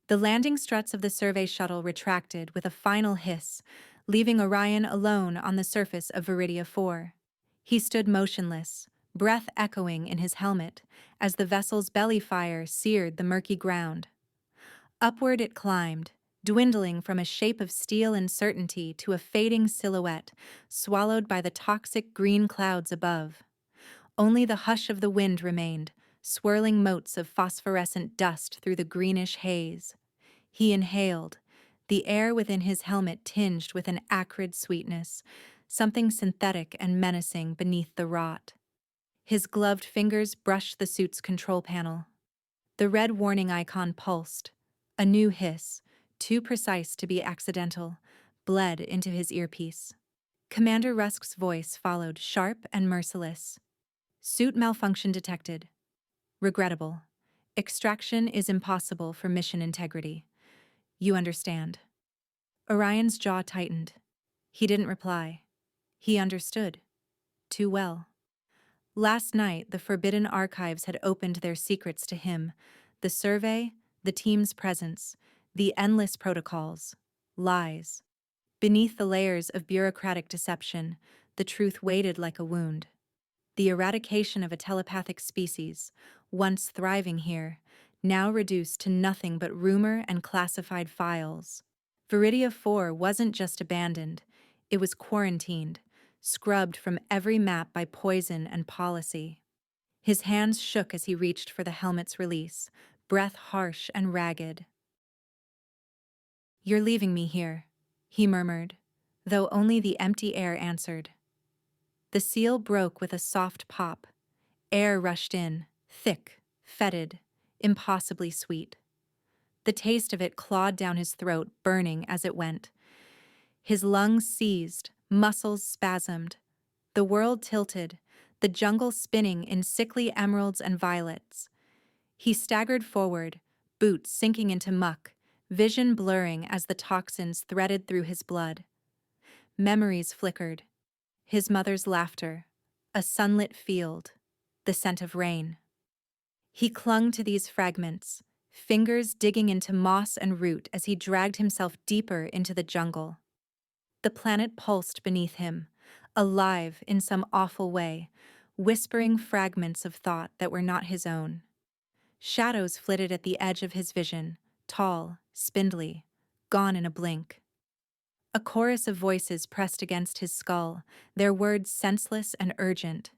The landing struts of the survey shuttle retracted with a final hiss, leaving Orion alone on the surface of Viridia 4. He stood motionless, breath echoing in his helmet, as the vessel's belly fire seared the murky ground. Upward it climbed, dwindling from a shape of steel and certainty to a fading silhouette, swallowed by the toxic green clouds above. Only the hush of the wind remained, swirling motes of phosphorescent dust through the greenish haze. He inhaled, the air within his helmet tinged with an acrid sweetness, something synthetic and menacing beneath the rot. His gloved fingers brushed the suit's control panel. The red warning icon pulsed. A new hiss, too precise to be accidental, bled into his earpiece. Commander Rusk's voice followed, sharp and merciless. Suit malfunction detected. Regrettable. Extraction is impossible for mission integrity. You understand. Orion's jaw tightened. He didn't reply. He understood. Too well. Last night, the Forbidden Archives had opened their secrets to him. The survey, the team's presence, the endless protocols. Lies. Beneath the layers of bureaucratic deception, the truth waited like a wound. The eradication of a telepathic species, once thriving here, now reduced to nothing but rumor and classified files. Viridia 4 wasn't just abandoned, it was quarantined, scrubbed from every map by poison and policy. His hands shook as he reached for the helmet's release, breath harsh and ragged. "You're leaving me here," he murmured, though only the empty air answered. The seal broke with a soft pop. Air rushed in, thick, fetid, impossibly sweet. The taste of it clawed down his throat, burning as it went. His lungs seized, muscles spasmed. The world tilted, the jungle spinning in sickly emeralds and violets. He staggered forward, boots sinking into muck, vision blurring as the toxins threaded through his blood. Memories flickered. His mother's laughter, a sunlit field, the scent of rain. He clung to these fragments, fingers digging into moss and root as he dragged himself deeper into the jungle. The planet pulsed beneath him, alive in some awful way, whispering fragments of thought that were not his own. Shadows flitted at the edge of his vision, tall, spindly, gone in a blink. A chorus of voices pressed against his skull, their words senseless and urgent.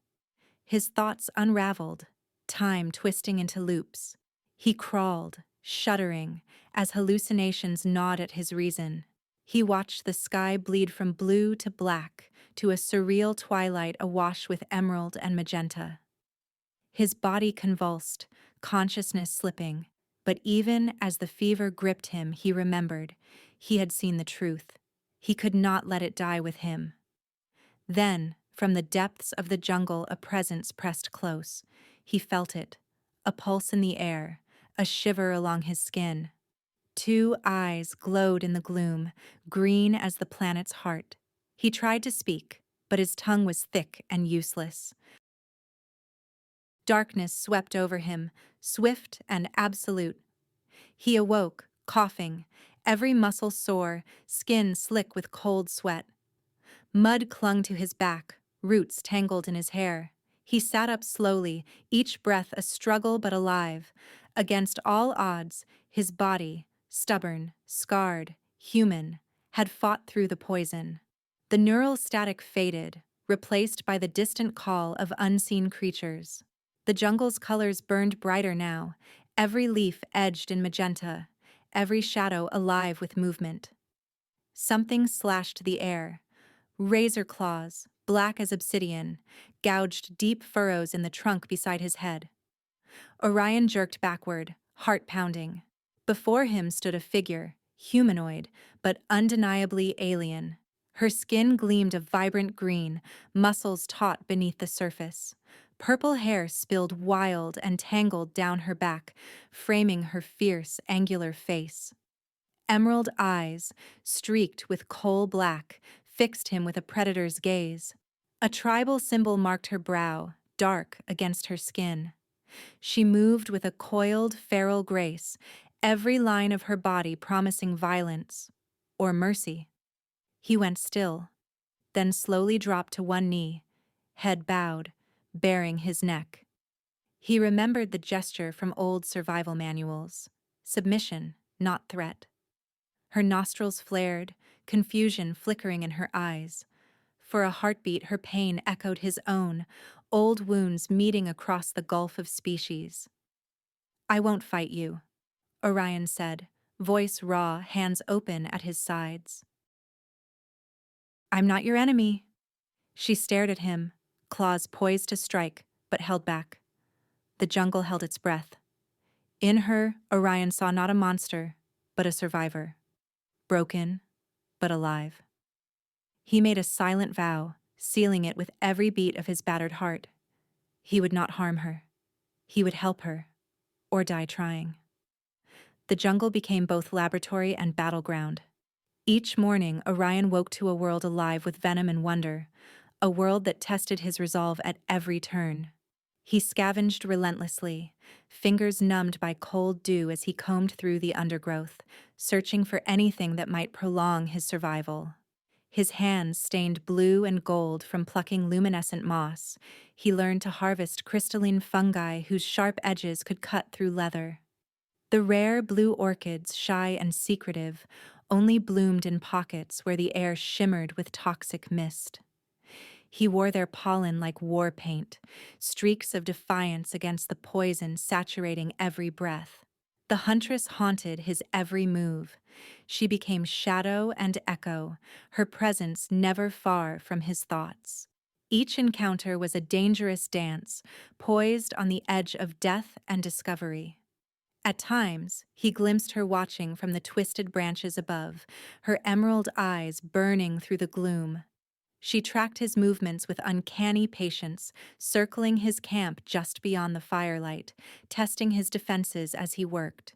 His thoughts unraveled, time twisting into loops. He crawled, shuddering, as hallucinations gnawed at his reason. He watched the sky bleed from blue to black, to a surreal twilight awash with emerald and magenta. His body convulsed, consciousness slipping, but even as the fever gripped him, he remembered. He had seen the truth. He could not let it die with him. Then, from the depths of the jungle, a presence pressed close. He felt it, a pulse in the air, a shiver along his skin. Two eyes glowed in the gloom, green as the planet's heart. He tried to speak, but his tongue was thick and useless. Darkness swept over him, swift and absolute. He awoke, coughing, every muscle sore, skin slick with cold sweat. Mud clung to his back, roots tangled in his hair. He sat up slowly, each breath a struggle but alive. Against all odds, his body, stubborn, scarred, human, had fought through the poison. The neural static faded, replaced by the distant call of unseen creatures. The jungle's colors burned brighter now, every leaf edged in magenta, every shadow alive with movement. Something slashed the air. Razor claws, black as obsidian, gouged deep furrows in the trunk beside his head. Orion jerked backward, heart pounding. Before him stood a figure, humanoid, but undeniably alien. Her skin gleamed a vibrant green, muscles taut beneath the surface. Purple hair spilled wild and tangled down her back, framing her fierce, angular face. Emerald eyes, streaked with coal black, fixed him with a predator's gaze. A tribal symbol marked her brow, dark against her skin. She moved with a coiled, feral grace, every line of her body promising violence or mercy. He went still, then slowly dropped to one knee, head bowed, baring his neck. He remembered the gesture from old survival manuals: submission, not threat. Her nostrils flared, confusion flickering in her eyes. For a heartbeat, her pain echoed his own, old wounds meeting across the gulf of species. "I won't fight you," Orion said, voice raw, hands open at his sides. "I'm not your enemy." She stared at him, claws poised to strike, but held back. The jungle held its breath. In her, Orion saw not a monster, but a survivor. Broken, but alive. He made a silent vow, sealing it with every beat of his battered heart. He would not harm her. He would help her, or die trying. The jungle became both laboratory and battleground. Each morning, Orion woke to a world alive with venom and wonder, a world that tested his resolve at every turn. He scavenged relentlessly, fingers numbed by cold dew as he combed through the undergrowth, searching for anything that might prolong his survival. His hands stained blue and gold from plucking luminescent moss. He learned to harvest crystalline fungi whose sharp edges could cut through leather. The rare blue orchids, shy and secretive, only bloomed in pockets where the air shimmered with toxic mist. He wore their pollen like war paint, streaks of defiance against the poison saturating every breath. The Huntress haunted his every move. She became shadow and echo, her presence never far from his thoughts. Each encounter was a dangerous dance, poised on the edge of death and discovery. At times, he glimpsed her watching from the twisted branches above, her emerald eyes burning through the gloom. She tracked his movements with uncanny patience, circling his camp just beyond the firelight, testing his defenses as he worked.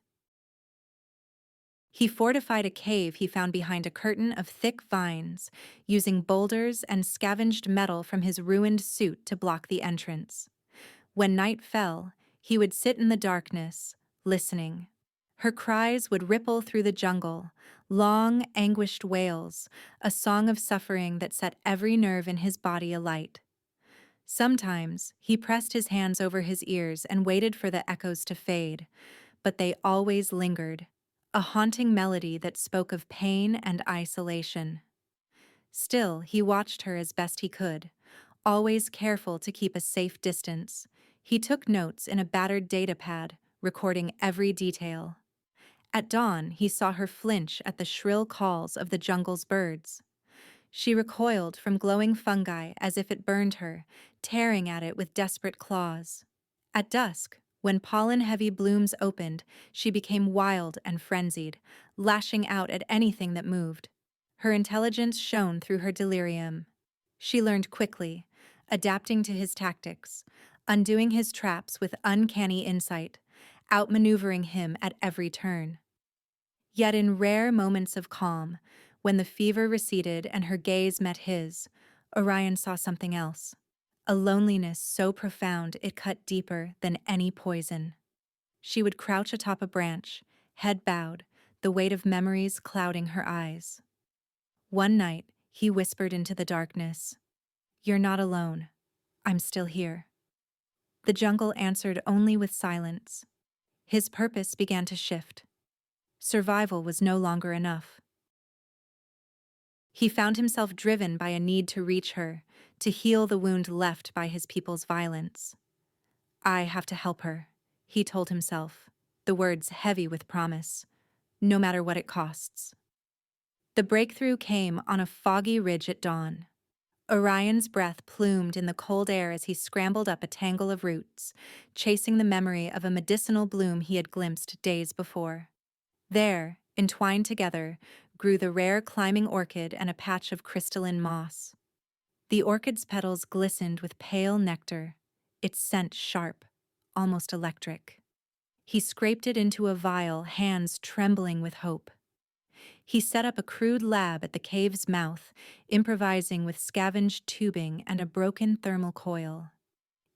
He fortified a cave he found behind a curtain of thick vines, using boulders and scavenged metal from his ruined suit to block the entrance. When night fell, he would sit in the darkness, listening. Her cries would ripple through the jungle, long, anguished wails, a song of suffering that set every nerve in his body alight. Sometimes he pressed his hands over his ears and waited for the echoes to fade, but they always lingered, a haunting melody that spoke of pain and isolation. Still, he watched her as best he could, always careful to keep a safe distance. He took notes in a battered datapad, recording every detail. At dawn, he saw her flinch at the shrill calls of the jungle's birds. She recoiled from glowing fungi as if it burned her, tearing at it with desperate claws. At dusk, when pollen-heavy blooms opened, she became wild and frenzied, lashing out at anything that moved. Her intelligence shone through her delirium. She learned quickly, adapting to his tactics, undoing his traps with uncanny insight, outmaneuvering him at every turn. Yet in rare moments of calm, when the fever receded and her gaze met his, Orion saw something else. A loneliness so profound it cut deeper than any poison. She would crouch atop a branch, head bowed, the weight of memories clouding her eyes. One night, he whispered into the darkness, "You're not alone. I'm still here." The jungle answered only with silence. His purpose began to shift. Survival was no longer enough. He found himself driven by a need to reach her, to heal the wound left by his people's violence. "I have to help her," he told himself, the words heavy with promise, no matter what it costs. The breakthrough came on a foggy ridge at dawn. Orion's breath plumed in the cold air as he scrambled up a tangle of roots, chasing the memory of a medicinal bloom he had glimpsed days before. There, entwined together, grew the rare climbing orchid and a patch of crystalline moss. The orchid's petals glistened with pale nectar, its scent sharp, almost electric. He scraped it into a vial, hands trembling with hope. He set up a crude lab at the cave's mouth, improvising with scavenged tubing and a broken thermal coil.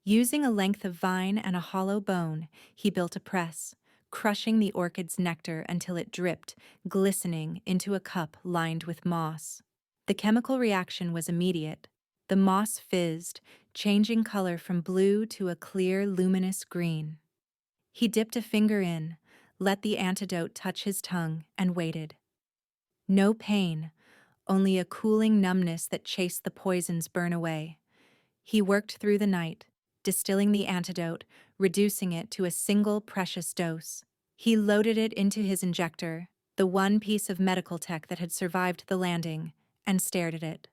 Using a length of vine and a hollow bone, he built a press, crushing the orchid's nectar until it dripped, glistening, into a cup lined with moss. The chemical reaction was immediate. The moss fizzed, changing color from blue to a clear, luminous green. He dipped a finger in, let the antidote touch his tongue, and waited. No pain, only a cooling numbness that chased the poison's burn away. He worked through the night, distilling the antidote, reducing it to a single precious dose. He loaded it into his injector, the one piece of medical tech that had survived the landing, and stared at it.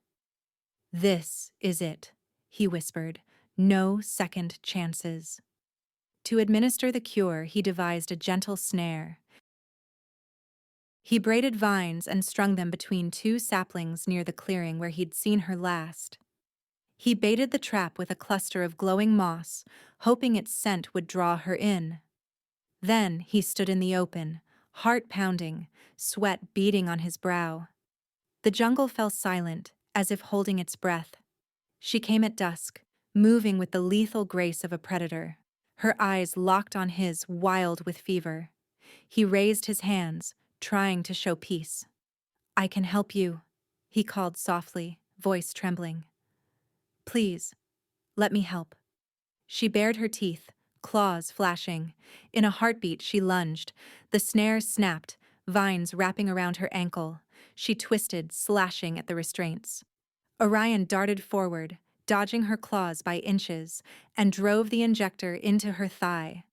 "This is it," he whispered. "No second chances." To administer the cure, he devised a gentle snare. He braided vines and strung them between two saplings near the clearing where he'd seen her last. He baited the trap with a cluster of glowing moss, hoping its scent would draw her in. Then he stood in the open, heart pounding, sweat beading on his brow. The jungle fell silent, as if holding its breath. She came at dusk, moving with the lethal grace of a predator. Her eyes locked on his, wild with fever. He raised his hands, trying to show peace. "I can help you," he called softly, voice trembling. "Please, let me help." She bared her teeth, claws flashing. In a heartbeat she lunged. The snare snapped, vines wrapping around her ankle. She twisted, slashing at the restraints. Orion darted forward, dodging her claws by inches, and drove the injector into her thigh.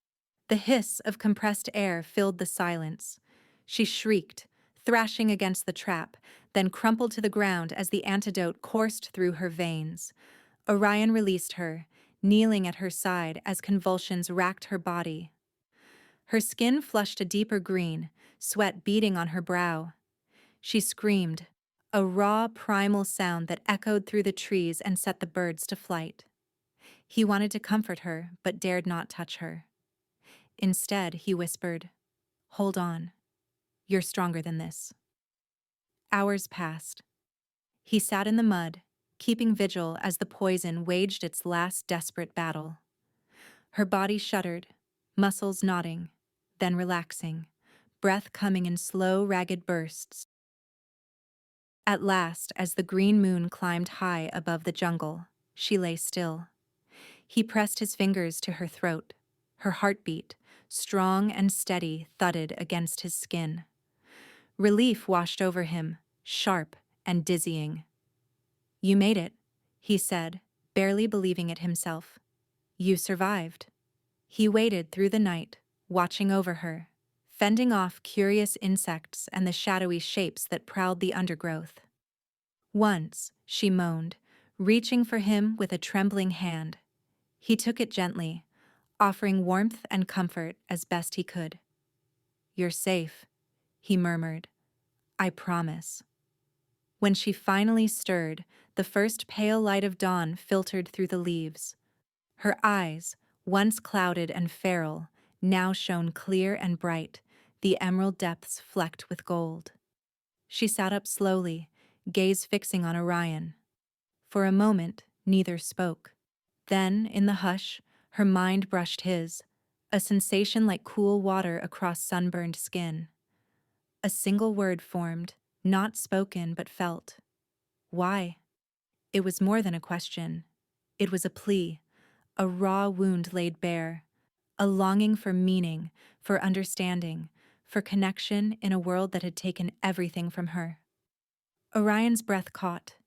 The hiss of compressed air filled the silence. She shrieked, thrashing against the trap, then crumpled to the ground as the antidote coursed through her veins. Orion released her, kneeling at her side as convulsions racked her body. Her skin flushed a deeper green, sweat beading on her brow. She screamed, a raw, primal sound that echoed through the trees and set the birds to flight. He wanted to comfort her, but dared not touch her. Instead, he whispered, "Hold on. You're stronger than this." Hours passed. He sat in the mud, keeping vigil as the poison waged its last desperate battle. Her body shuddered, muscles knotting, then relaxing, breath coming in slow, ragged bursts. At last, as the green moon climbed high above the jungle, she lay still. He pressed his fingers to her throat. Her heartbeat, strong and steady, thudded against his skin. Relief washed over him, sharp and dizzying. "You made it," he said, barely believing it himself. "You survived." He waited through the night, watching over her, fending off curious insects and the shadowy shapes that prowled the undergrowth. Once, she moaned, reaching for him with a trembling hand. He took it gently, offering warmth and comfort as best he could. "You're safe," he murmured. "I promise." When she finally stirred, the first pale light of dawn filtered through the leaves. Her eyes, once clouded and feral, now shone clear and bright, the emerald depths flecked with gold. She sat up slowly, gaze fixing on Orion. For a moment, neither spoke. Then, in the hush, her mind brushed his, a sensation like cool water across sunburned skin. A single word formed, not spoken but felt. "Why?" It was more than a question. It was a plea, a raw wound laid bare, a longing for meaning, for understanding, for connection in a world that had taken everything from her. Orion's breath caught.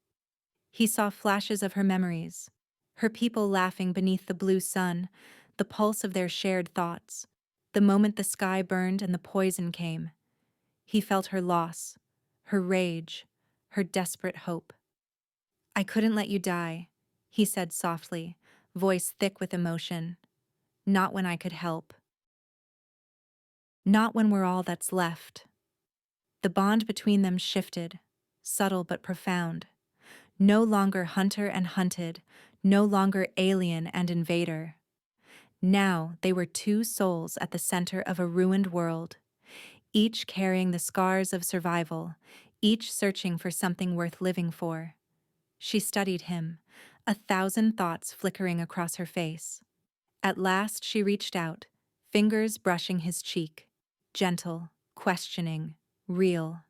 He saw flashes of her memories, her people laughing beneath the blue sun, the pulse of their shared thoughts, the moment the sky burned and the poison came. He felt her loss, her rage, her desperate hope. "I couldn't let you die," he said softly, voice thick with emotion. "Not when I could help. Not when we're all that's left." The bond between them shifted, subtle but profound. No longer hunter and hunted, no longer alien and invader. Now they were two souls at the center of a ruined world, each carrying the scars of survival, each searching for something worth living for. She studied him, 1,000 thoughts flickering across her face. At last she reached out, fingers brushing his cheek. gentle, questioning, real.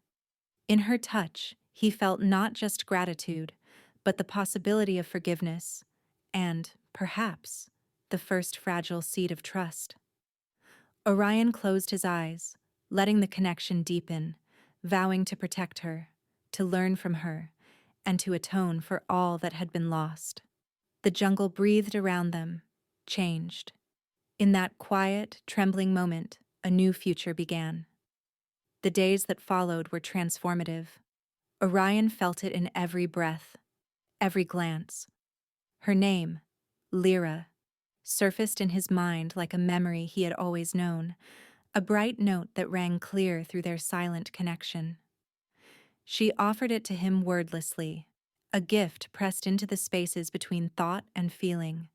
In her touch, he felt not just gratitude, but the possibility of forgiveness, and, perhaps, the first fragile seed of trust. Orion closed his eyes, letting the connection deepen, vowing to protect her, to learn from her, and to atone for all that had been lost. The jungle breathed around them, changed. In that quiet, trembling moment, a new future began. The days that followed were transformative. Orion felt it in every breath, every glance. Her name, Lyra, surfaced in his mind like a memory he had always known, a bright note that rang clear through their silent connection. She offered it to him wordlessly, a gift pressed into the spaces between thought and feeling.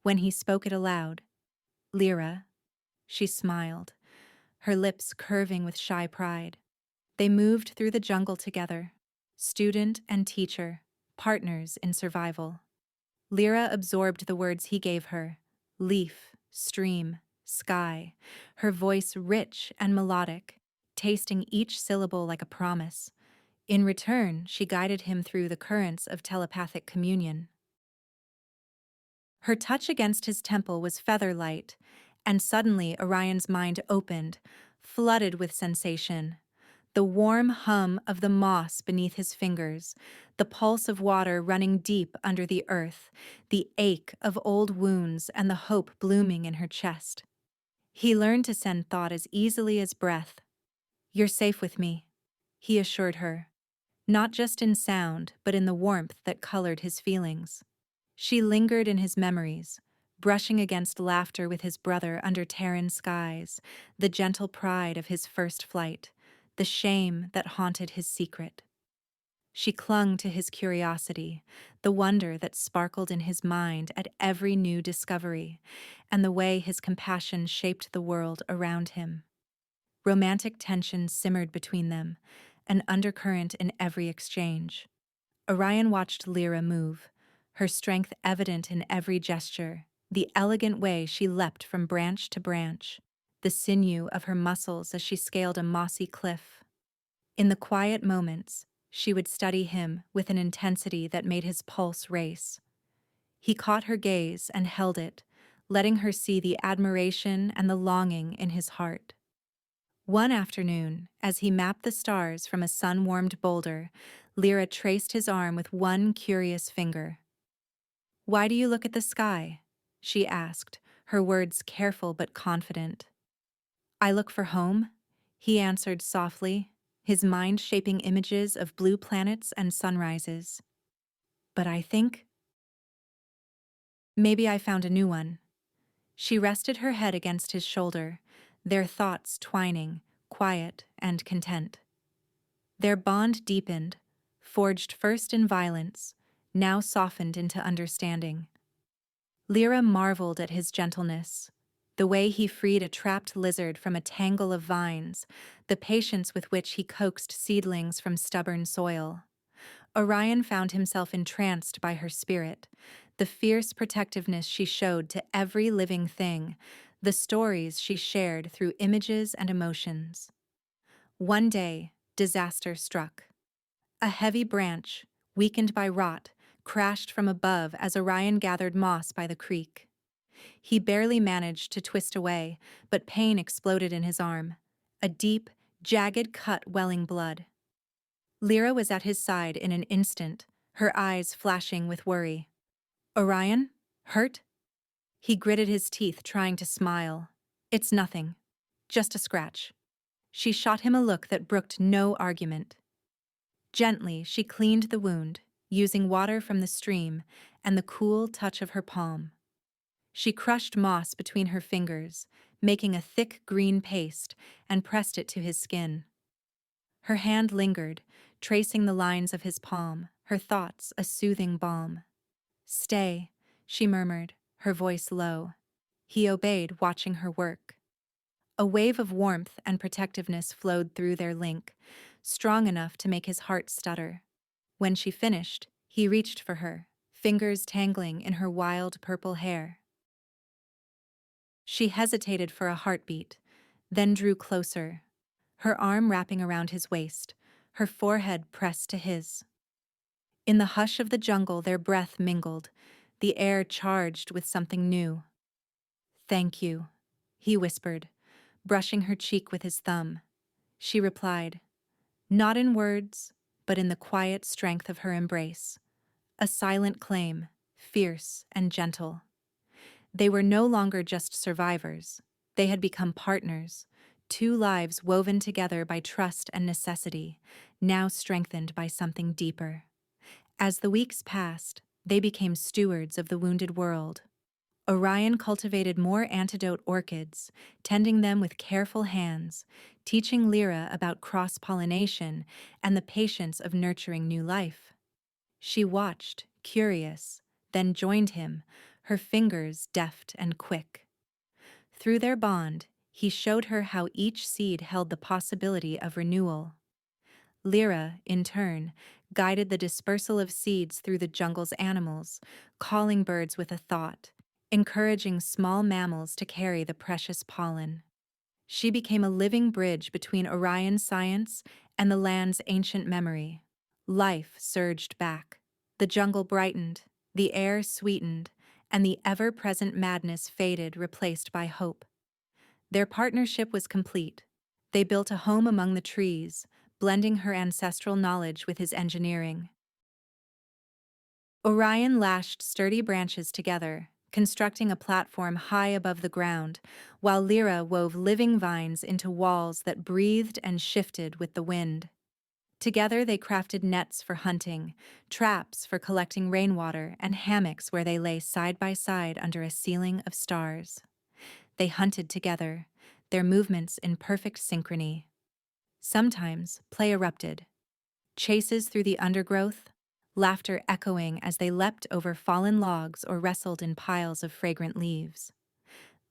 When he spoke it aloud, Lyra, she smiled, her lips curving with shy pride. They moved through the jungle together, student and teacher, partners in survival. Lyra absorbed the words he gave her, leaf, stream, sky, her voice rich and melodic, tasting each syllable like a promise. In return, she guided him through the currents of telepathic communion. Her touch against his temple was feather-light, and suddenly Orion's mind opened, flooded with sensation. The warm hum of the moss beneath his fingers, the pulse of water running deep under the earth, the ache of old wounds and the hope blooming in her chest. He learned to send thought as easily as breath. "You're safe with me," he assured her, not just in sound, but in the warmth that colored his feelings. She lingered in his memories, brushing against laughter with his brother under Terran skies, the gentle pride of his first flight, the shame that haunted his secret. She clung to his curiosity, the wonder that sparkled in his mind at every new discovery, and the way his compassion shaped the world around him. Romantic tension simmered between them, an undercurrent in every exchange. Orion watched Lyra move, her strength evident in every gesture, the elegant way she leapt from branch to branch, the sinew of her muscles as she scaled a mossy cliff. In the quiet moments, she would study him with an intensity that made his pulse race. He caught her gaze and held it, letting her see the admiration and the longing in his heart. One afternoon, as he mapped the stars from a sun-warmed boulder, Lyra traced his arm with one curious finger. "Why do you look at the sky?" she asked, her words careful but confident. "I look for home," he answered softly, his mind shaping images of blue planets and sunrises. "But I think maybe I found a new one." She rested her head against his shoulder, their thoughts twining, quiet and content. Their bond deepened, forged first in violence, now softened into understanding. Lyra marveled at his gentleness, the way he freed a trapped lizard from a tangle of vines, the patience with which he coaxed seedlings from stubborn soil. Orion found himself entranced by her spirit, the fierce protectiveness she showed to every living thing, the stories she shared through images and emotions. One day, disaster struck. A heavy branch, weakened by rot, crashed from above as Orion gathered moss by the creek. He barely managed to twist away, but pain exploded in his arm, a deep, jagged cut welling blood. Lyra was at his side in an instant, her eyes flashing with worry. "Orion? Hurt?" He gritted his teeth, trying to smile. "It's nothing. Just a scratch." She shot him a look that brooked no argument. Gently, she cleaned the wound, using water from the stream and the cool touch of her palm. She crushed moss between her fingers, making a thick green paste, and pressed it to his skin. Her hand lingered, tracing the lines of his palm, her thoughts a soothing balm. "Stay," she murmured, her voice low. He obeyed, watching her work. A wave of warmth and protectiveness flowed through their link, strong enough to make his heart stutter. When she finished, he reached for her, fingers tangling in her wild purple hair. She hesitated for a heartbeat, then drew closer, her arm wrapping around his waist, her forehead pressed to his. In the hush of the jungle, their breath mingled, the air charged with something new. "Thank you," he whispered, brushing her cheek with his thumb. She replied, not in words, but in the quiet strength of her embrace. A silent claim, fierce and gentle. They were no longer just survivors. They had become partners, two lives woven together by trust and necessity, now strengthened by something deeper. As the weeks passed, they became stewards of the wounded world. Orion cultivated more antidote orchids, tending them with careful hands, teaching Lyra about cross-pollination and the patience of nurturing new life. She watched, curious, then joined him, her fingers deft and quick. Through their bond, he showed her how each seed held the possibility of renewal. Lyra, in turn, guided the dispersal of seeds through the jungle's animals, calling birds with a thought, encouraging small mammals to carry the precious pollen. She became a living bridge between Orion's science and the land's ancient memory. Life surged back. The jungle brightened, the air sweetened, and the ever-present madness faded, replaced by hope. Their partnership was complete. They built a home among the trees, blending her ancestral knowledge with his engineering. Orion lashed sturdy branches together, constructing a platform high above the ground, while Lyra wove living vines into walls that breathed and shifted with the wind. Together they crafted nets for hunting, traps for collecting rainwater, and hammocks where they lay side by side under a ceiling of stars. They hunted together, their movements in perfect synchrony. Sometimes play erupted. Chases through the undergrowth, laughter echoing as they leapt over fallen logs or wrestled in piles of fragrant leaves.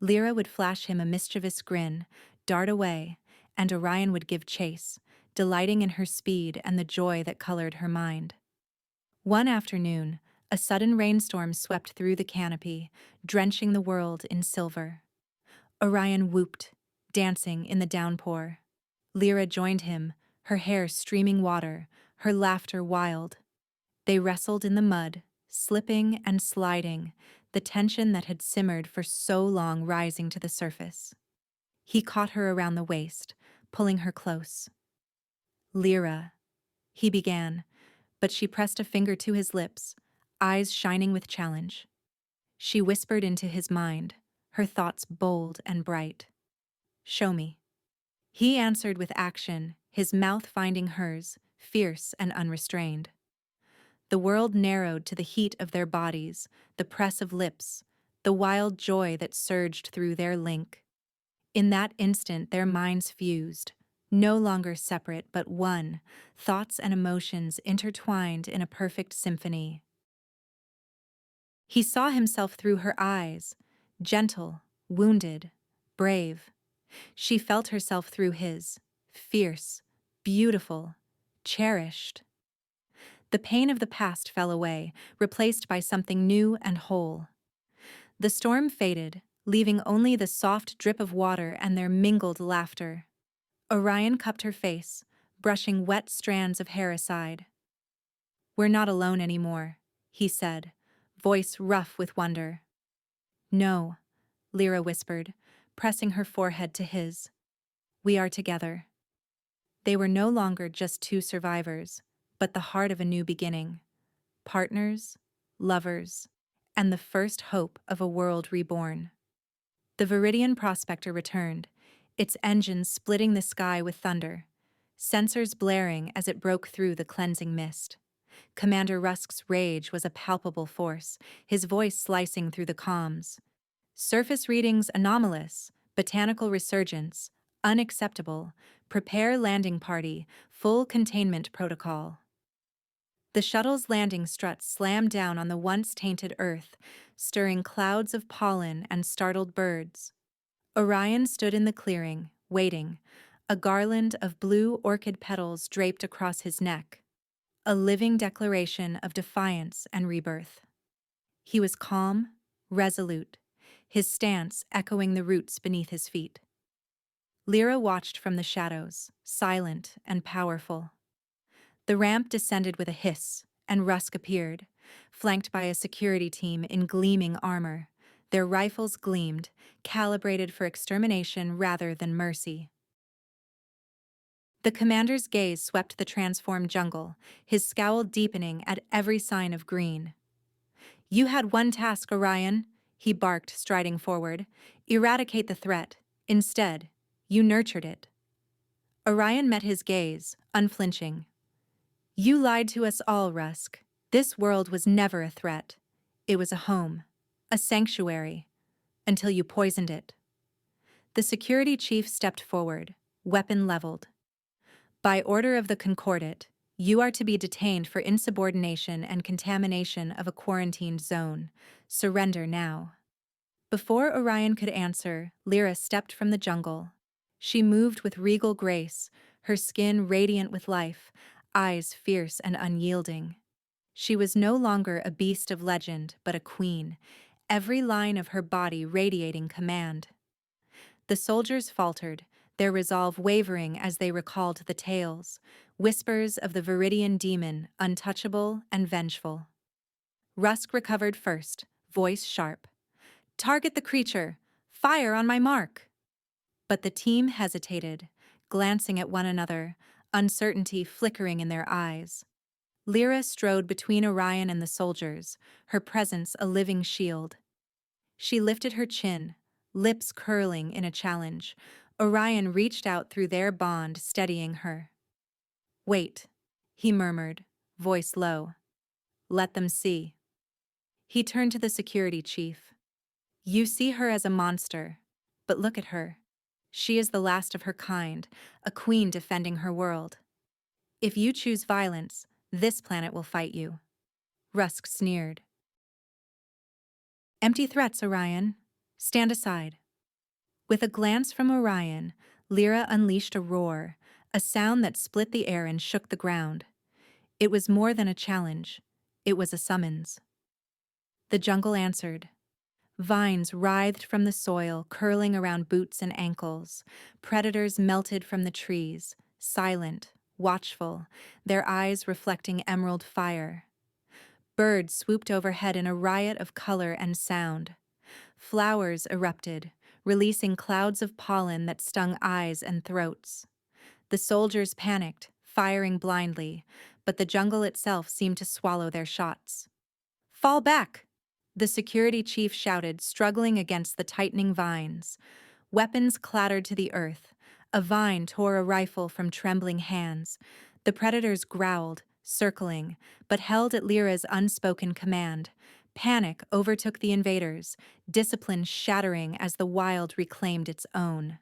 Lyra would flash him a mischievous grin, dart away, and Orion would give chase, delighting in her speed and the joy that colored her mind. One afternoon, a sudden rainstorm swept through the canopy, drenching the world in silver. Orion whooped, dancing in the downpour. Lyra joined him, her hair streaming water, her laughter wild. They wrestled in the mud, slipping and sliding, the tension that had simmered for so long rising to the surface. He caught her around the waist, pulling her close. "Lyra," he began, but she pressed a finger to his lips, eyes shining with challenge. She whispered into his mind, her thoughts bold and bright. "Show me." He answered with action, his mouth finding hers, fierce and unrestrained. The world narrowed to the heat of their bodies, the press of lips, the wild joy that surged through their link. In that instant their minds fused, no longer separate but one, thoughts and emotions intertwined in a perfect symphony. He saw himself through her eyes, gentle, wounded, brave. She felt herself through his, fierce, beautiful, cherished. The pain of the past fell away, replaced by something new and whole. The storm faded, leaving only the soft drip of water and their mingled laughter. Orion cupped her face, brushing wet strands of hair aside. "We're not alone anymore," he said, voice rough with wonder. "No," Lyra whispered, pressing her forehead to his. "We are together." They were no longer just two survivors, but the heart of a new beginning. Partners, lovers, and the first hope of a world reborn. The Viridian Prospector returned, its engines splitting the sky with thunder, sensors blaring as it broke through the cleansing mist. Commander Rusk's rage was a palpable force, his voice slicing through the comms. "Surface readings anomalous, botanical resurgence, unacceptable, prepare landing party, full containment protocol." The shuttle's landing struts slammed down on the once tainted Earth, stirring clouds of pollen and startled birds. Orion stood in the clearing, waiting, a garland of blue orchid petals draped across his neck, a living declaration of defiance and rebirth. He was calm, resolute, his stance echoing the roots beneath his feet. Lyra watched from the shadows, silent and powerful. The ramp descended with a hiss, and Rusk appeared, flanked by a security team in gleaming armor. Their rifles gleamed, calibrated for extermination rather than mercy. The commander's gaze swept the transformed jungle, his scowl deepening at every sign of green. "You had one task, Orion," he barked, striding forward. "Eradicate the threat. Instead, you nurtured it." Orion met his gaze, unflinching. "You lied to us all, Rusk. This world was never a threat. It was a home, a sanctuary, until you poisoned it." The security chief stepped forward, weapon leveled. "By order of the Concordat, you are to be detained for insubordination and contamination of a quarantined zone. Surrender now." Before Orion could answer, Lyra stepped from the jungle. She moved with regal grace, her skin radiant with life, eyes fierce and unyielding. She was no longer a beast of legend, but a queen, every line of her body radiating command. The soldiers faltered, their resolve wavering as they recalled the tales, whispers of the Viridian demon, untouchable and vengeful. Rusk recovered first, voice sharp. "Target the creature! Fire on my mark!" But the team hesitated, glancing at one another, uncertainty flickering in their eyes. Lyra strode between Orion and the soldiers, her presence a living shield. She lifted her chin, lips curling in a challenge. Orion reached out through their bond, steadying her. "Wait," he murmured, voice low. "Let them see." He turned to the security chief. "You see her as a monster, but look at her. She is the last of her kind, a queen defending her world. If you choose violence, this planet will fight you." Rusk sneered. "Empty threats, Orion. Stand aside." With a glance from Orion, Lyra unleashed a roar, a sound that split the air and shook the ground. It was more than a challenge. It was a summons. The jungle answered. Vines writhed from the soil, curling around boots and ankles. Predators melted from the trees, silent, watchful, their eyes reflecting emerald fire. Birds swooped overhead in a riot of color and sound. Flowers erupted, releasing clouds of pollen that stung eyes and throats. The soldiers panicked, firing blindly, but the jungle itself seemed to swallow their shots. "Fall back!" the security chief shouted, struggling against the tightening vines. Weapons clattered to the earth. A vine tore a rifle from trembling hands. The predators growled, circling, but held at Lyra's unspoken command. Panic overtook the invaders, discipline shattering as the wild reclaimed its own.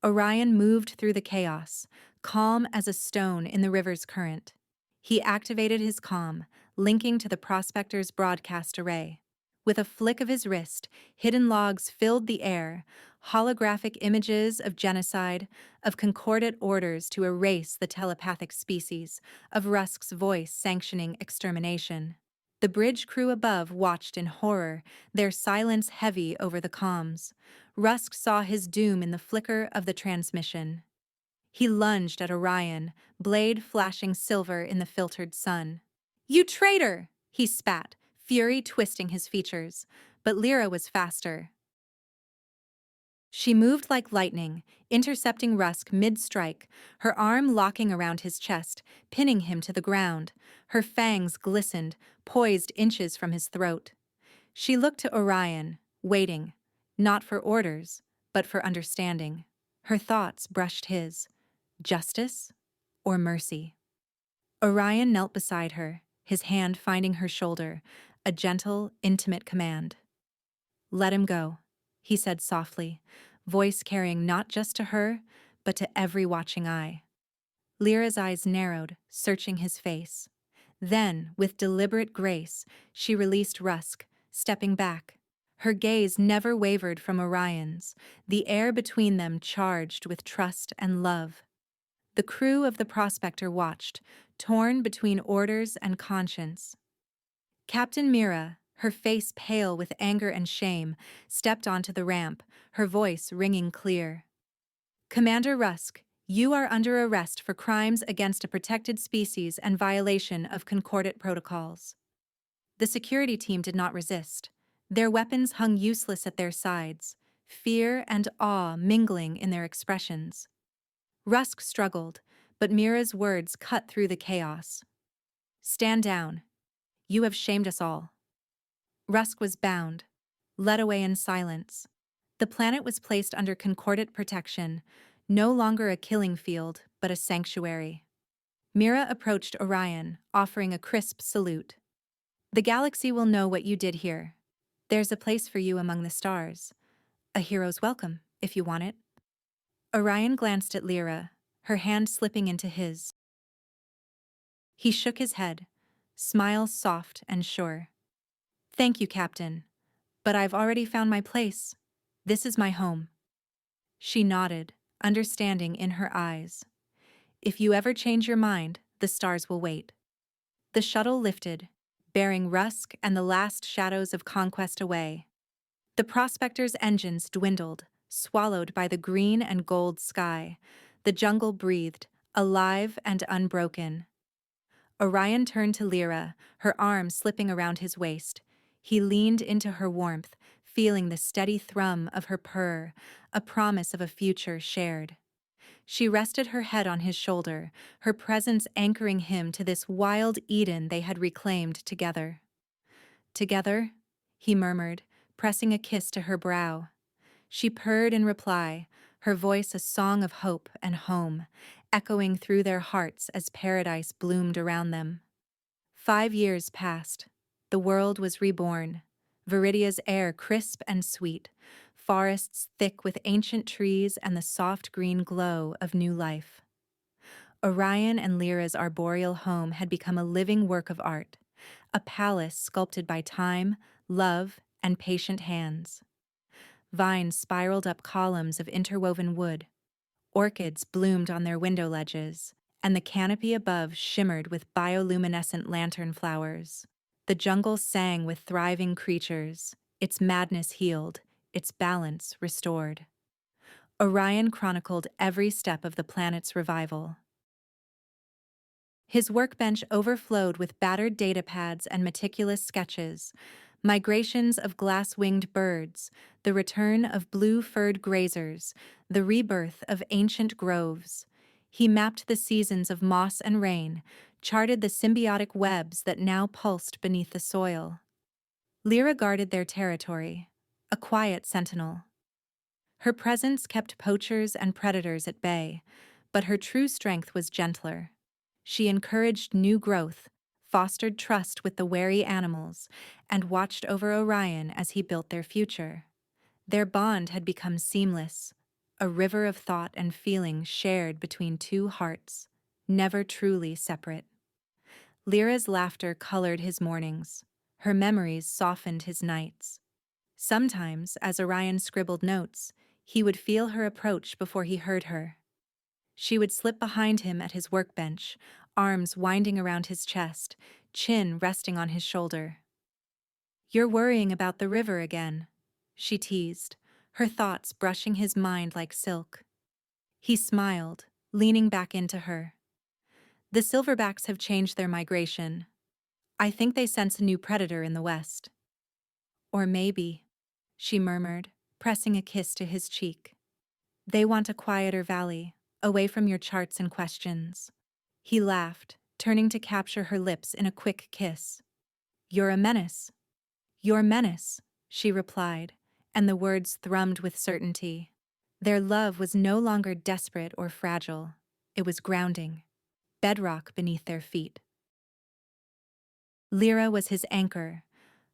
Orion moved through the chaos, calm as a stone in the river's current. He activated his comm, linking to the prospector's broadcast array. With a flick of his wrist, hidden logs filled the air, holographic images of genocide, of concordat orders to erase the telepathic species, of Rusk's voice sanctioning extermination. The bridge crew above watched in horror, their silence heavy over the comms. Rusk saw his doom in the flicker of the transmission. He lunged at Orion, blade flashing silver in the filtered sun. "You traitor!" he spat, fury twisting his features, but Lyra was faster. She moved like lightning, intercepting Rusk mid-strike, her arm locking around his chest, pinning him to the ground. Her fangs glistened, poised inches from his throat. She looked to Orion, waiting, not for orders, but for understanding. Her thoughts brushed his. Justice or mercy? Orion knelt beside her, his hand finding her shoulder, a gentle, intimate command. "Let him go," he said softly, voice carrying not just to her, but to every watching eye. Lyra's eyes narrowed, searching his face. Then, with deliberate grace, she released Rusk, stepping back. Her gaze never wavered from Orion's, the air between them charged with trust and love. The crew of the prospector watched, torn between orders and conscience. Captain Mira, her face pale with anger and shame, stepped onto the ramp, her voice ringing clear. Commander Rusk, you are under arrest for crimes against a protected species and violation of concordant protocols. The security team did not resist. Their weapons hung useless at their sides, fear and awe mingling in their expressions. Rusk struggled, but Mira's words cut through the chaos. Stand down. You have shamed us all. Rusk was bound, led away in silence. The planet was placed under concordant protection, no longer a killing field, but a sanctuary. Mira approached Orion, offering a crisp salute. The galaxy will know what you did here. There's a place for you among the stars. A hero's welcome, if you want it. Orion glanced at Lyra, her hand slipping into his. He shook his head, smile soft and sure. Thank you, Captain. But I've already found my place. This is my home. She nodded, understanding in her eyes. If you ever change your mind, the stars will wait. The shuttle lifted, bearing Rusk and the last shadows of conquest away. The prospector's engines dwindled, swallowed by the green and gold sky. The jungle breathed, alive and unbroken. Orion turned to Lyra, her arm slipping around his waist. He leaned into her warmth, feeling the steady thrum of her purr, a promise of a future shared. She rested her head on his shoulder, her presence anchoring him to this wild Eden they had reclaimed together. Together, he murmured, pressing a kiss to her brow. She purred in reply, her voice a song of hope and home, echoing through their hearts as paradise bloomed around them. 5 years passed. The world was reborn. Viridia's air crisp and sweet, forests thick with ancient trees and the soft green glow of new life. Orion and Lyra's arboreal home had become a living work of art, a palace sculpted by time, love, and patient hands. Vines spiraled up columns of interwoven wood. Orchids bloomed on their window ledges, and the canopy above shimmered with bioluminescent lantern flowers. The jungle sang with thriving creatures, its madness healed, its balance restored. Orion chronicled every step of the planet's revival. His workbench overflowed with battered datapads and meticulous sketches, migrations of glass-winged birds, the return of blue-furred grazers, the rebirth of ancient groves. He mapped the seasons of moss and rain, charted the symbiotic webs that now pulsed beneath the soil. Lyra guarded their territory, a quiet sentinel. Her presence kept poachers and predators at bay, but her true strength was gentler. She encouraged new growth, fostered trust with the wary animals, and watched over Orion as he built their future. Their bond had become seamless, a river of thought and feeling shared between two hearts, never truly separate. Lyra's laughter colored his mornings. Her memories softened his nights. Sometimes, as Orion scribbled notes, he would feel her approach before he heard her. She would slip behind him at his workbench, arms winding around his chest, chin resting on his shoulder. "You're worrying about the river again," she teased, her thoughts brushing his mind like silk. He smiled, leaning back into her. "The silverbacks have changed their migration. I think they sense a new predator in the west." "Or maybe," she murmured, pressing a kiss to his cheek. "They want a quieter valley, away from your charts and questions." He laughed, turning to capture her lips in a quick kiss. "You're a menace." "Your menace," she replied, and the words thrummed with certainty. Their love was no longer desperate or fragile. It was grounding, bedrock beneath their feet. Lyra was his anchor,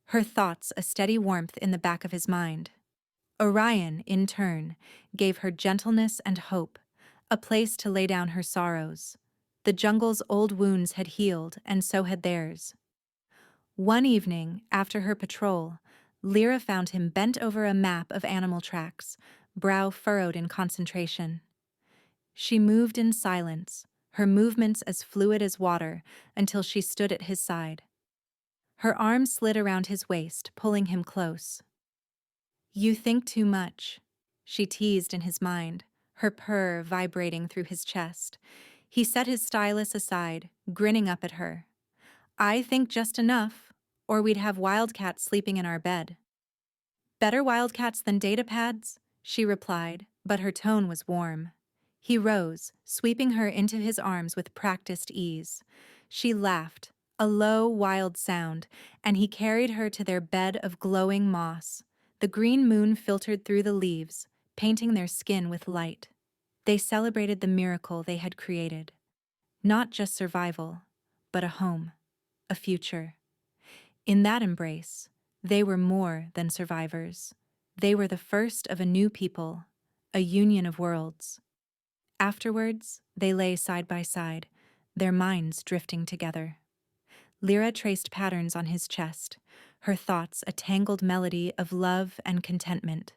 her thoughts a steady warmth in the back of his mind. Orion, in turn, gave her gentleness and hope, a place to lay down her sorrows. The jungle's old wounds had healed, and so had theirs. One evening, after her patrol, Lyra found him bent over a map of animal tracks, brow furrowed in concentration. She moved in silence, her movements as fluid as water, until she stood at his side. Her arm slid around his waist, pulling him close. "You think too much," she teased in his mind, her purr vibrating through his chest. He set his stylus aside, grinning up at her. I think just enough, or we'd have wildcats sleeping in our bed. Better wildcats than datapads, she replied, but her tone was warm. He rose, sweeping her into his arms with practiced ease. She laughed, a low, wild sound, and he carried her to their bed of glowing moss. The green moon filtered through the leaves, painting their skin with light. They celebrated the miracle they had created. Not just survival, but a home, a future. In that embrace, they were more than survivors. They were the first of a new people, a union of worlds. Afterwards, they lay side by side, their minds drifting together. Lyra traced patterns on his chest, her thoughts a tangled melody of love and contentment.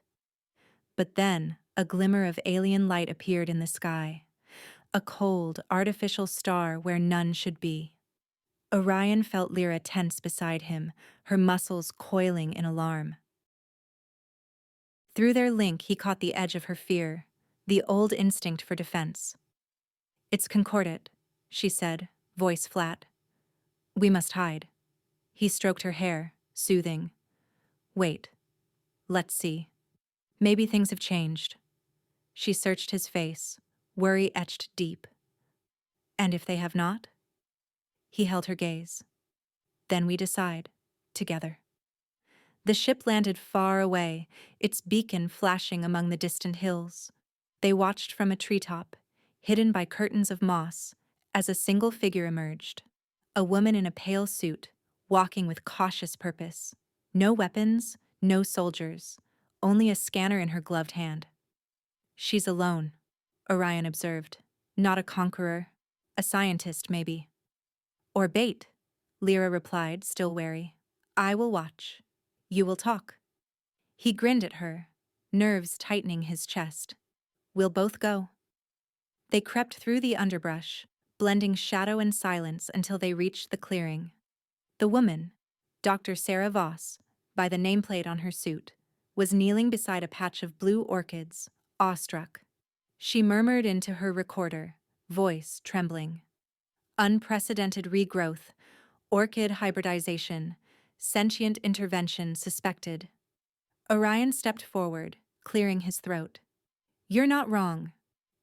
But then, a glimmer of alien light appeared in the sky, a cold, artificial star where none should be. Orion felt Lyra tense beside him, her muscles coiling in alarm. Through their link, he caught the edge of her fear, the old instinct for defense. It's concordate, she said, voice flat. We must hide. He stroked her hair, soothing. Wait. Let's see. Maybe things have changed. She searched his face, worry etched deep. And if they have not? He held her gaze. Then we decide, together. The ship landed far away, its beacon flashing among the distant hills. They watched from a treetop, hidden by curtains of moss, as a single figure emerged. A woman in a pale suit, walking with cautious purpose. No weapons, no soldiers, only a scanner in her gloved hand. She's alone, Orion observed. Not a conqueror, a scientist maybe. Or bait, Lyra replied, still wary. I will watch. You will talk. He grinned at her, nerves tightening his chest. We'll both go. They crept through the underbrush, blending shadow and silence until they reached the clearing. The woman, Dr. Sarah Voss, by the nameplate on her suit, was kneeling beside a patch of blue orchids, awestruck. She murmured into her recorder, voice trembling. Unprecedented regrowth, orchid hybridization, sentient intervention suspected. Orion stepped forward, clearing his throat. You're not wrong.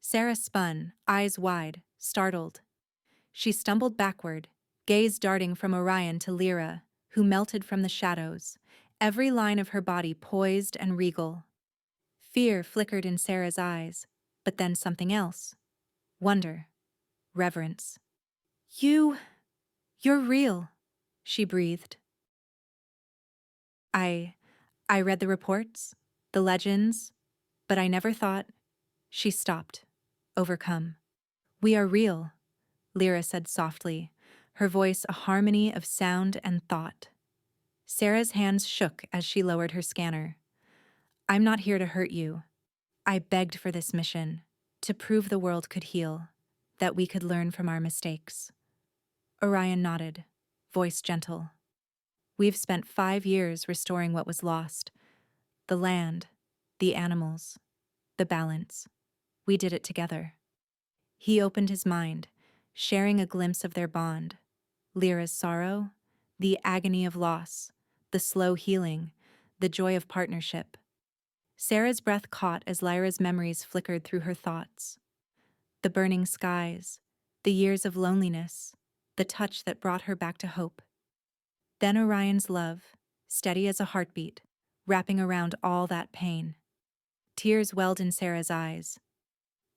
Sarah spun, eyes wide, startled. She stumbled backward, gaze darting from Orion to Lyra, who melted from the shadows, every line of her body poised and regal. Fear flickered in Sarah's eyes, but then something else. Wonder. Reverence. You're real, she breathed. I read the reports, the legends, but I never thought. She stopped, overcome. We are real, Lyra said softly, her voice a harmony of sound and thought. Sarah's hands shook as she lowered her scanner. I'm not here to hurt you. I begged for this mission, to prove the world could heal, that we could learn from our mistakes. Orion nodded, voice gentle. We've spent 5 years restoring what was lost. The land, the animals, the balance. We did it together. He opened his mind, sharing a glimpse of their bond. Lyra's sorrow, the agony of loss, the slow healing, the joy of partnership. Sarah's breath caught as Lyra's memories flickered through her thoughts. The burning skies, the years of loneliness, the touch that brought her back to hope. Then Orion's love, steady as a heartbeat, wrapping around all that pain. Tears welled in Sarah's eyes.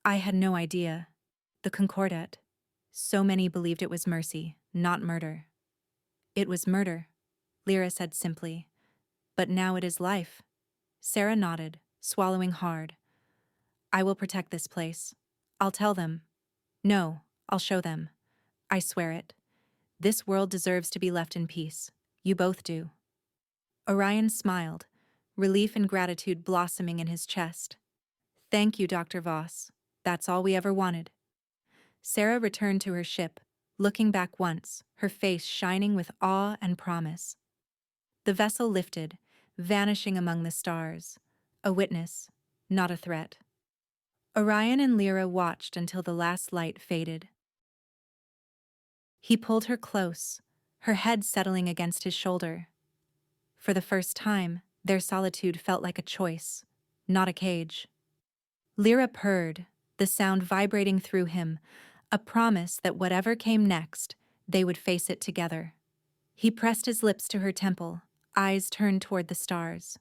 I had no idea. The Concordat. So many believed it was mercy, not murder. It was murder, Lyra said simply. But now it is life. Sarah nodded, swallowing hard. I will protect this place. I'll tell them. No, I'll show them. I swear it. This world deserves to be left in peace. You both do. Orion smiled, relief and gratitude blossoming in his chest. Thank you, Dr. Voss. That's all we ever wanted. Sarah returned to her ship, looking back once, her face shining with awe and promise. The vessel lifted, vanishing among the stars, a witness, not a threat. Orion and Lyra watched until the last light faded. He pulled her close, her head settling against his shoulder. For the first time, their solitude felt like a choice, not a cage. Lyra purred, the sound vibrating through him, a promise that whatever came next, they would face it together. He pressed his lips to her temple, eyes turned toward the stars.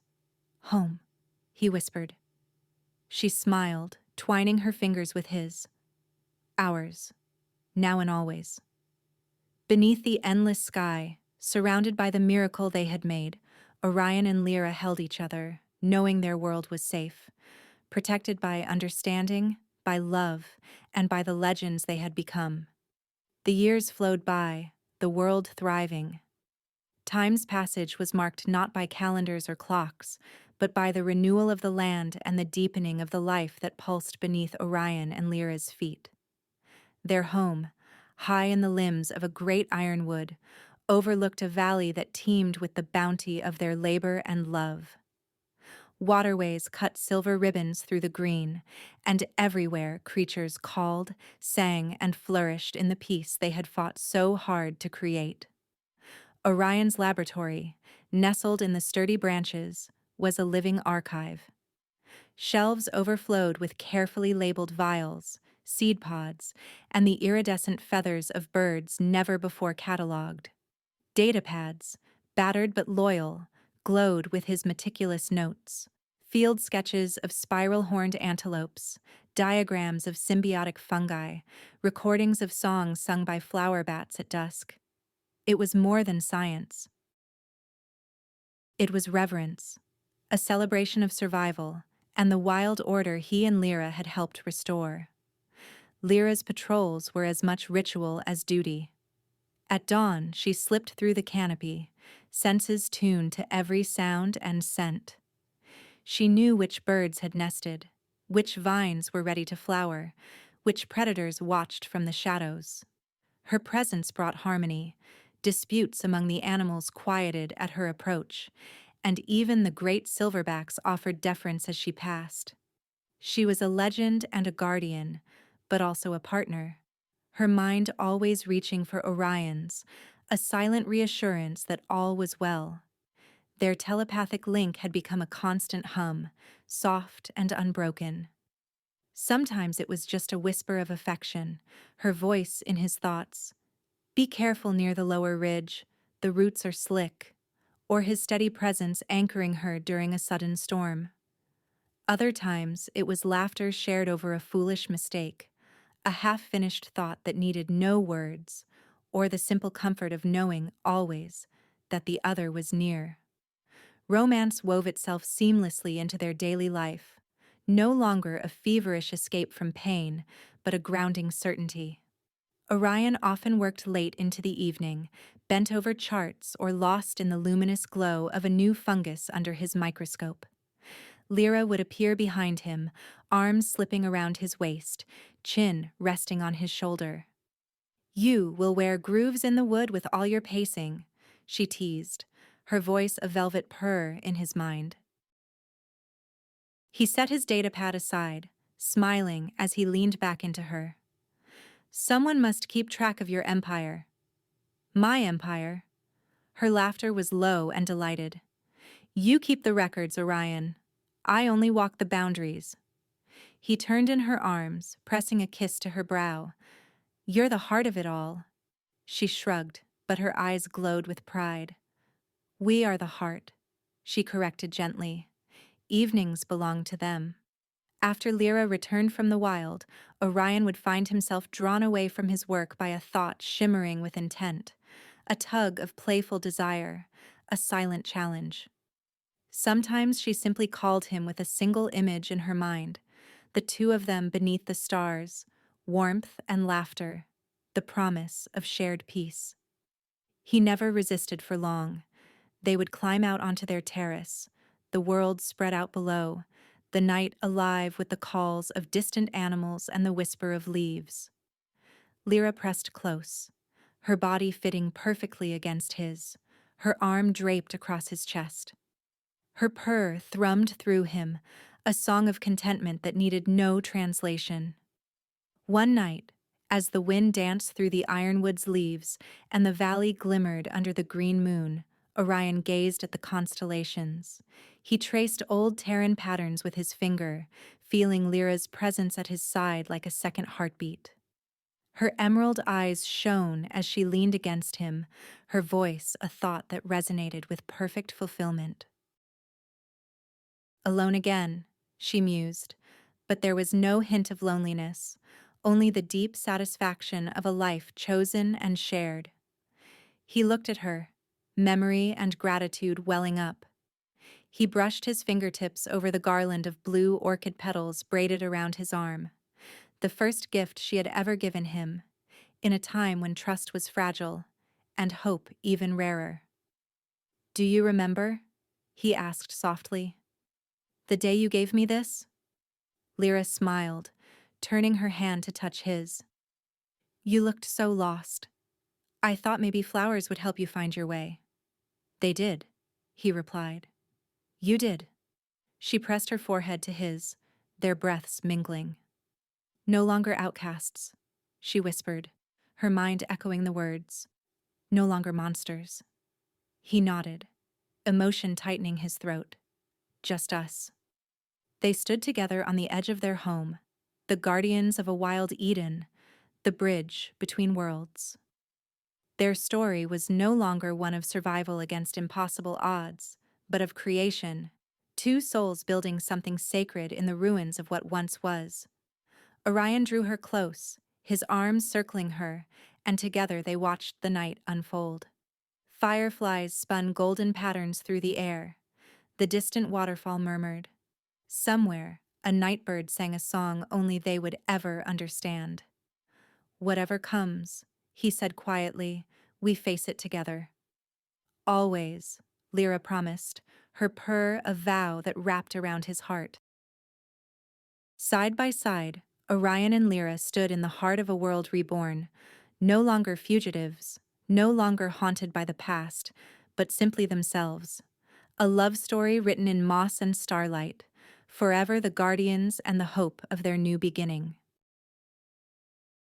"Home," he whispered. She smiled, twining her fingers with his. "Ours, now and always." Beneath the endless sky, surrounded by the miracle they had made, Orion and Lyra held each other, knowing their world was safe, protected by understanding, by love, and by the legends they had become. The years flowed by, the world thriving. Time's passage was marked not by calendars or clocks, but by the renewal of the land and the deepening of the life that pulsed beneath Orion and Lyra's feet. Their home, high in the limbs of a great ironwood, overlooked a valley that teemed with the bounty of their labor and love. Waterways cut silver ribbons through the green, and everywhere creatures called, sang, and flourished in the peace they had fought so hard to create. Orion's laboratory, nestled in the sturdy branches, was a living archive. Shelves overflowed with carefully labeled vials, seed pods, and the iridescent feathers of birds never before catalogued. Datapads, battered but loyal, glowed with his meticulous notes. Field sketches of spiral-horned antelopes, diagrams of symbiotic fungi, recordings of songs sung by flower bats at dusk. It was more than science. It was reverence, a celebration of survival, and the wild order he and Lyra had helped restore. Lyra's patrols were as much ritual as duty. At dawn, she slipped through the canopy, senses tuned to every sound and scent. She knew which birds had nested, which vines were ready to flower, which predators watched from the shadows. Her presence brought harmony, disputes among the animals quieted at her approach, and even the great silverbacks offered deference as she passed. She was a legend and a guardian, but also a partner, her mind always reaching for Orion's, a silent reassurance that all was well. Their telepathic link had become a constant hum, soft and unbroken. Sometimes it was just a whisper of affection, her voice in his thoughts. "Be careful near the lower ridge, the roots are slick," or his steady presence anchoring her during a sudden storm. Other times it was laughter shared over a foolish mistake, a half-finished thought that needed no words, or the simple comfort of knowing, always, that the other was near. Romance wove itself seamlessly into their daily life, no longer a feverish escape from pain, but a grounding certainty. Orion often worked late into the evening, bent over charts or lost in the luminous glow of a new fungus under his microscope. Lyra would appear behind him, arms slipping around his waist, chin resting on his shoulder. "You will wear grooves in the wood with all your pacing," she teased, her voice a velvet purr in his mind. He set his datapad aside, smiling as he leaned back into her. "Someone must keep track of your empire." "My empire." Her laughter was low and delighted. "You keep the records, Orion. I only walk the boundaries." He turned in her arms, pressing a kiss to her brow. "You're the heart of it all." She shrugged, but her eyes glowed with pride. "We are the heart," she corrected gently. "Evenings belong to them." After Lyra returned from the wild, Orion would find himself drawn away from his work by a thought shimmering with intent, a tug of playful desire, a silent challenge. Sometimes she simply called him with a single image in her mind, the two of them beneath the stars, warmth and laughter, the promise of shared peace. He never resisted for long. They would climb out onto their terrace, the world spread out below, the night alive with the calls of distant animals and the whisper of leaves. Lyra pressed close, her body fitting perfectly against his, her arm draped across his chest. Her purr thrummed through him, a song of contentment that needed no translation. One night, as the wind danced through the ironwood's leaves and the valley glimmered under the green moon, Orion gazed at the constellations. He traced old Terran patterns with his finger, feeling Lyra's presence at his side like a second heartbeat. Her emerald eyes shone as she leaned against him, her voice a thought that resonated with perfect fulfillment. Alone again, she mused, but there was no hint of loneliness, only the deep satisfaction of a life chosen and shared. He looked at her, memory and gratitude welling up. He brushed his fingertips over the garland of blue orchid petals braided around his arm, the first gift she had ever given him, in a time when trust was fragile and hope even rarer. "Do you remember?" he asked softly. "The day you gave me this?" Lyra smiled, turning her hand to touch his. "You looked so lost. I thought maybe flowers would help you find your way." "They did," he replied. "You did." She pressed her forehead to his, their breaths mingling. "No longer outcasts," she whispered, her mind echoing the words. "No longer monsters." He nodded, emotion tightening his throat. "Just us." They stood together on the edge of their home, the guardians of a wild Eden, the bridge between worlds. Their story was no longer one of survival against impossible odds, but of creation, two souls building something sacred in the ruins of what once was. Orion drew her close, his arms circling her, and together they watched the night unfold. Fireflies spun golden patterns through the air. The distant waterfall murmured. Somewhere, a nightbird sang a song only they would ever understand. "Whatever comes," he said quietly, "we face it together." "Always," Lyra promised, her purr a vow that wrapped around his heart. Side by side, Orion and Lyra stood in the heart of a world reborn, no longer fugitives, no longer haunted by the past, but simply themselves. A love story written in moss and starlight, forever the guardians and the hope of their new beginning.